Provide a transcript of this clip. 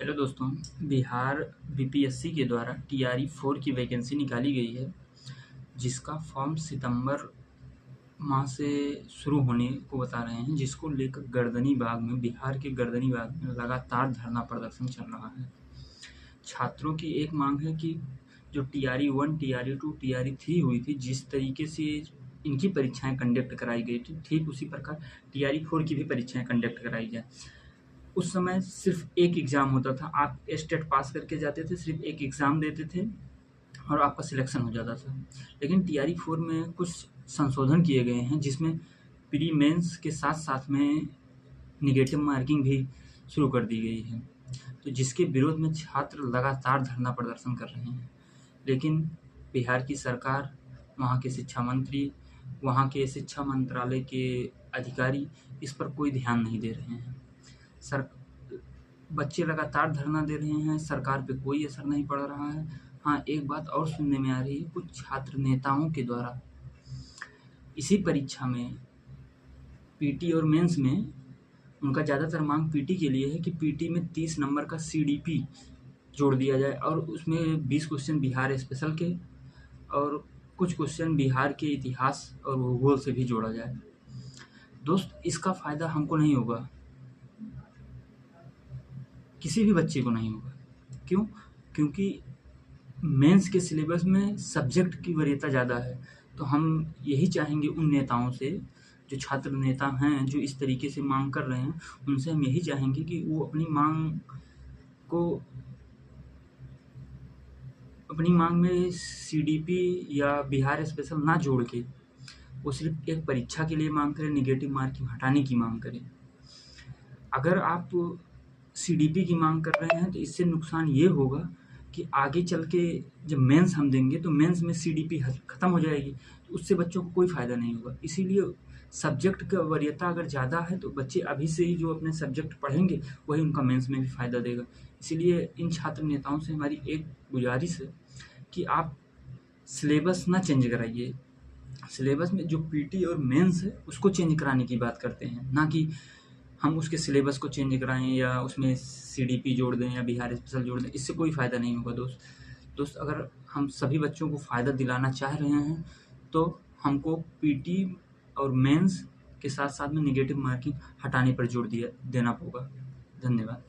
Hello दोस्तों, Bihar BPSC के द्वारा टीआरई 4 की वैकेंसी निकाली गई है, जिसका फॉर्म सितंबर माह से शुरू होने को बता रहे हैं, जिसको लेकर बिहार के गर्दनी बाग में लगातार धरना प्रदर्शन चल रहा है। छात्रों की एक मांग है कि जो टीआरई 1, टीआरई 2, टीआरई 3 हुई थी, जिस तरीके से इनकी परीक्षाएं कंडक्ट कराई गई थी, ठीक उसी प्रकार टीआरई 4 की भी परीक्षाएं कंडक्ट कराई जाए। उस समय सिर्फ एक एग्ज़ाम होता था, आप स्टेट पास करके जाते थे, सिर्फ एक एग्ज़ाम देते थे और आपका सिलेक्शन हो जाता था। लेकिन टीआरई 4 में कुछ संशोधन किए गए हैं, जिसमें प्री मेंस के साथ साथ में निगेटिव मार्किंग भी शुरू कर दी गई है, तो जिसके विरोध में छात्र लगातार धरना प्रदर्शन कर रहे हैं। लेकिन बिहार की सरकार, वहाँ के शिक्षा मंत्री, वहाँ के शिक्षा मंत्रालय के अधिकारी इस पर कोई ध्यान नहीं दे रहे हैं। बच्चे लगातार धरना दे रहे हैं, सरकार पे कोई असर नहीं पड़ रहा है। हाँ, एक बात और सुनने में आ रही है, कुछ छात्र नेताओं के द्वारा इसी परीक्षा में पीटी और मेंस में उनका ज़्यादातर मांग पीटी के लिए है कि पीटी में 30 नंबर का सीडीपी जोड़ दिया जाए और उसमें 20 क्वेश्चन बिहार स्पेशल के और कुछ क्वेश्चन बिहार के इतिहास और भूगोल से भी जोड़ा जाए। दोस्त, इसका फ़ायदा हमको नहीं होगा, किसी भी बच्चे को नहीं होगा। क्यों? क्योंकि मेंस के सिलेबस में सब्जेक्ट की वरीयता ज़्यादा है। तो हम यही चाहेंगे उन नेताओं से, जो छात्र नेता हैं, जो इस तरीके से मांग कर रहे हैं, उनसे हम यही चाहेंगे कि वो अपनी मांग में सीडीपी या बिहार स्पेशल ना जोड़ के वो सिर्फ एक परीक्षा के लिए मांग करें, निगेटिव मार्किंग हटाने की मांग करें। अगर आप सीडीपी की मांग कर रहे हैं तो इससे नुकसान ये होगा कि आगे चल के जब मेंस हम देंगे तो मेंस में सीडीपी ख़त्म हो जाएगी, तो उससे बच्चों को कोई फ़ायदा नहीं होगा। इसीलिए सब्जेक्ट का वरीयता अगर ज़्यादा है तो बच्चे अभी से ही जो अपने सब्जेक्ट पढ़ेंगे वही उनका मेंस में भी फ़ायदा देगा। इसीलिए इन छात्र नेताओं से हमारी एक गुजारिश है कि आप सिलेबस ना चेंज कराइए। सिलेबस में जो पीटी और मेंस है उसको चेंज कराने की बात करते हैं, ना कि हम उसके सिलेबस को चेंज कराएं या उसमें सीडीपी जोड़ दें या बिहार स्पेशल जोड़ दें। इससे कोई फ़ायदा नहीं होगा दोस्त। अगर हम सभी बच्चों को फ़ायदा दिलाना चाह रहे हैं तो हमको पीटी और मेंस के साथ साथ में निगेटिव मार्किंग हटाने पर जोर देना होगा। धन्यवाद।